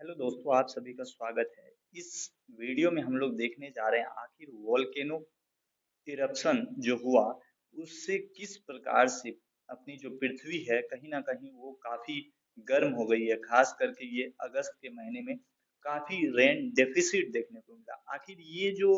Hello दोस्तों, आप सभी का स्वागत है। इस वीडियो में हम लोग देखने जा रहे हैं आखिर वोल्केनो इरप्शन जो हुआ उससे किस प्रकार से अपनी जो पृथ्वी है कहीं ना कहीं वो काफी गर्म हो गई है। खास करके ये अगस्त के महीने में काफी रेन डेफिसिट देखने को मिला। आखिर ये जो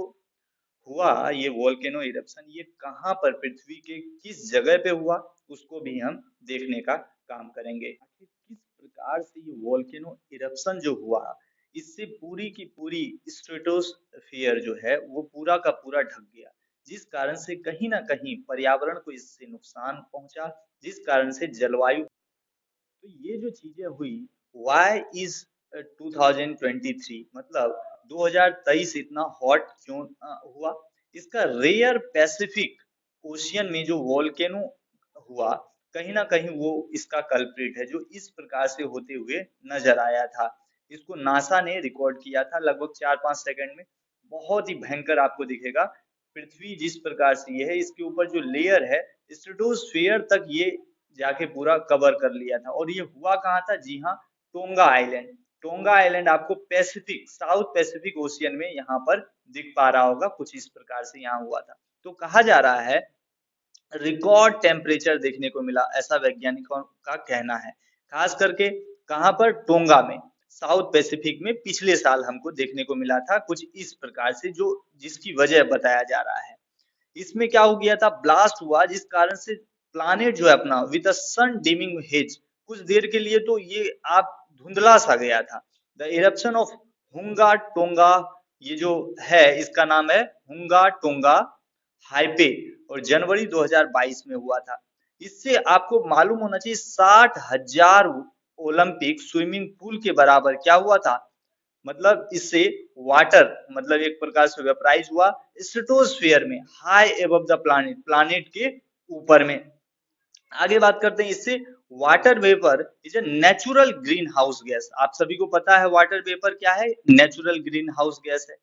हुआ, ये वोल्केनो इरप्शन, ये कहाँ पर पृथ्वी के किस जगह पे हुआ उसको भी हम देखने का काम करेंगे। आखिर किस प्रकार से ये वोल्केनो इरप्शन जो हुआ, इससे पूरी की पूरी स्ट्रेटोस्फियर जो है वो पूरा का पूरा ढक गया, जिस कारण से कहीं ना कहीं पर्यावरण को इससे नुकसान पहुंचा, जिस कारण से जलवायु। तो ये जो चीजें हुई, वाई इज 2023, मतलब 2023 इतना हॉट क्यों हुआ। इसका रेयर पैसिफिक ओशियन में जो वोल्केनो हुआ, कहीं ना कहीं वो इसका कल्प्रिट है, जो इस प्रकार से होते हुए नजर आया था। इसको नासा ने रिकॉर्ड किया था लगभग 4-5 सेकंड में। बहुत ही भयंकर आपको दिखेगा। पृथ्वी जिस प्रकार से ये है, इसके ऊपर जो लेयर है स्ट्रेटोस्फियर तक ये जाके पूरा कवर कर लिया था। और ये हुआ कहाँ था? जी हाँ, टोंगा आइलैंड। टोंगा आइलैंड आपको पैसिफिक, साउथ पैसिफिक ओशियन में यहाँ पर दिख पा रहा होगा। कुछ इस प्रकार से यहाँ हुआ था। तो कहा जा रहा है रिकॉर्ड टेम्परेचर देखने को मिला, ऐसा वैज्ञानिकों का कहना है। खास करके कहाँ पर? टोंगा में, साउथ पैसिफिक में पिछले साल हमको देखने को मिला था कुछ इस प्रकार से, जो जिसकी वजह बताया जा रहा है। इसमें क्या हो गया था? ब्लास्ट हुआ, जिस कारण से प्लानेट जो है अपना विद सन डिमिंग हेज, कुछ देर के लिए तो ये आप धुंधला सा गया था। द इरप्शन ऑफ हुंगा टोंगा, ये जो है इसका नाम है हुंगा टोंगा हाइपे, और जनवरी 2022 में हुआ था। इससे आपको मालूम होना चाहिए 60,000 ओलंपिक स्विमिंग पूल के बराबर क्या हुआ था। मतलब इससे वाटर, मतलब एक प्रकार से वेपराइज हुआ स्ट्रेटोस्फियर में, high above the planet, planet के ऊपर में। आगे बात करते हैं इससे। Water vapour is a natural green house gas. आप सभी को पता है वाटर वेपर क्या है? नेचुरल ग्रीन हाउस गैस है।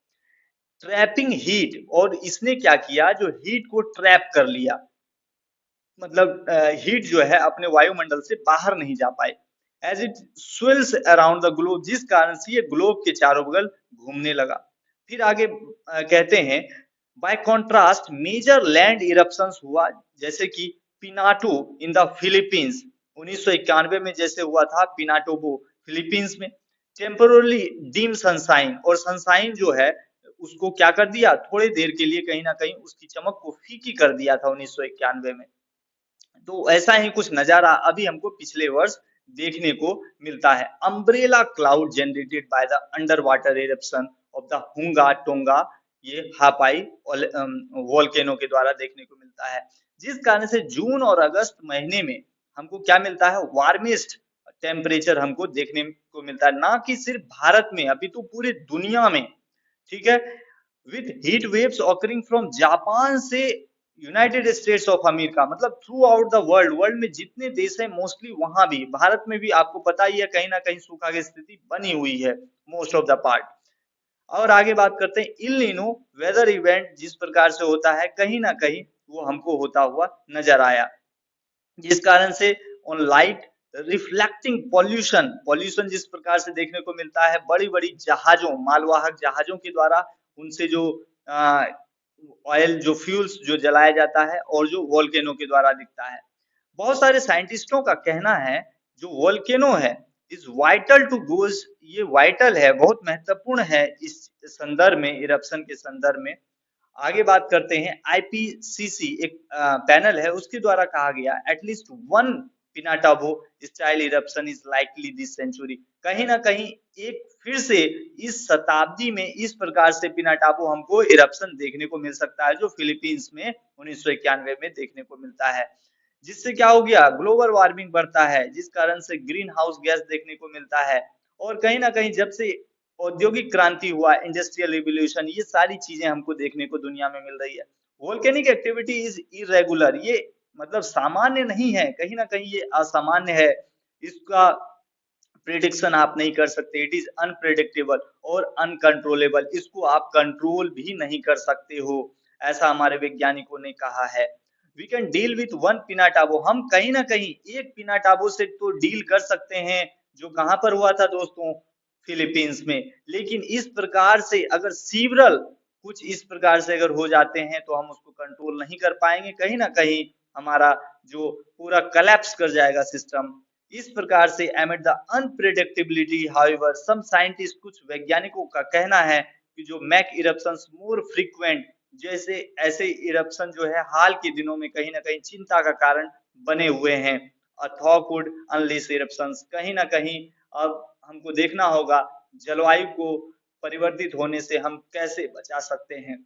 ट्रैपिंग हीट, और इसने क्या किया? जो हीट को ट्रैप कर लिया, मतलब हीट जो है अपने वायुमंडल से बाहर नहीं जा पाए। As it swirls around the globe, जिस कारण से ये ग्लोब के चारों बगल घूमने लगा। फिर आगे कहते हैं by contrast major land eruptions हुआ, जैसे कि पिनाटो इन द फिलीपींस 1991 में जैसे हुआ था पिनाटोबो फिलीपींस में। टेम्पोरली डिम सनसाइन, और सनसाइन जो है उसको क्या कर दिया? थोड़ी देर के लिए कहीं ना कहीं उसकी चमक को फीकी कर दिया था 1991 में। तो ऐसा ही कुछ नजारा अभी हमको पिछले वर्ष देखने को मिलता है। Umbrella cloud generated by the under water eruption of the हुंगा टोंगा, ये हापाई वोल्केनो के द्वारा देखने को मिलता है। जिस कारण से जून और अगस्त महीने में हमको क्या मिलता है? वार्मेस्ट टेम्परेचर हमको देखने को मिलता है, ना कि सिर्फ भारत में, अभी तो पूरी दुनिया में। ठीक है, with heat waves occurring from Japan से यूनाइटेड स्टेट्स ऑफ अमेरिका, मतलब through out the world, world में जितने देश है मोस्टली वहां भी, भारत में भी आपको पता ही है कहीं ना कहीं सूखा की स्थिति बनी हुई है मोस्ट ऑफ द पार्ट। और आगे बात करते हैं इल नीनो वेदर इवेंट, जिस प्रकार से होता है कहीं ना कहीं वो हमको होता हुआ नजर आया, जिस कारण से on light reflecting pollution, pollution जिस प्रकार से देखने को मिलता है बड़ी बड़ी जहाजों, मालवाहक जहाजों के द्वारा, उनसे जो ऑयल, जो फ्यूल्स जो जलाया जाता है, और जो वोल्केनो के द्वारा दिखता है। बहुत सारे साइंटिस्टों का कहना है जो वोल्केनो है इज वाइटल टू गोज, ये वाइटल है, बहुत महत्वपूर्ण है इस संदर्भ में, इरप्शन के संदर्भ में। आगे बात करते हैं आईपीसीसी, एक पैनल है, उसके द्वारा कहा गया at least one Pinatubo style eruption is likely this century. कहीं ना कहीं एक फिर से इस शताब्दी में इस प्रकार से पिनाटाबो हमको इरप्शन देखने को मिल सकता है, जो फिलीपींस में 1991 में देखने को मिलता है। जिससे क्या हो गया? ग्लोबल वार्मिंग बढ़ता है, जिस कारण से ग्रीन हाउस गैस देखने को मिलता है। और कहीं ना कहीं जब से औद्योगिक क्रांति हुआ, इंडस्ट्रियल रिवोल्यूशन, ये सारी चीजें हमको देखने को दुनिया में मिल रही है। वोल्केनिक एक्टिविटी इज इरेगुलर, ये मतलब सामान्य नहीं है, कहीं ना कहीं ये असामान्य है। इसका प्रिडिक्शन आप नहीं कर सकते। इट इज अनप्रेडिक्टेबल और अनकंट्रोलेबल, इसको आप कंट्रोल भी नहीं कर सकते हो, ऐसा हमारे वैज्ञानिकों ने कहा है। We can deal with one Pinatubo, हम कहीं ना कहीं एक पिनाटाबो से तो डील कर सकते हैं। जो कहां पर हुआ था दोस्तों? फिलीपींस में। लेकिन इस प्रकार से अगर सीवरल कुछ इस प्रकार से अगर हो जाते हैं तो हम उसको कंट्रोल नहीं कर पाएंगे, कहीं ना कहीं हमारा जो पूरा कलेप्स कर जाएगा सिस्टम। इस प्रकार से amid the unpredictability however some scientist, कुछ वैज्ञानिकों का कहना है कि जो मैक इरप्शंस मोर फ्रीक्वेंट, जैसे ऐसे इरप्शन जो है हाल के दिनों में कहीं ना कहीं चिंता का कारण बने हुए हैं। थॉ कुड अनलीश इरप्शंस, कहीं ना कहीं अब हमको देखना होगा जलवायु को परिवर्तित होने से हम कैसे बचा सकते हैं।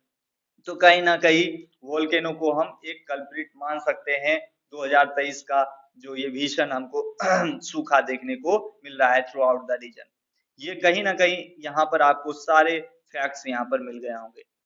तो कहीं ना कहीं वोल्केनो को हम एक कल्प्रिट मान सकते हैं 2023 का, जो ये भीषण हमको सूखा देखने को मिल रहा है थ्रू आउट द रीजन। ये कहीं ना कहीं यहाँ पर आपको सारे फैक्ट्स यहाँ पर मिल गए होंगे।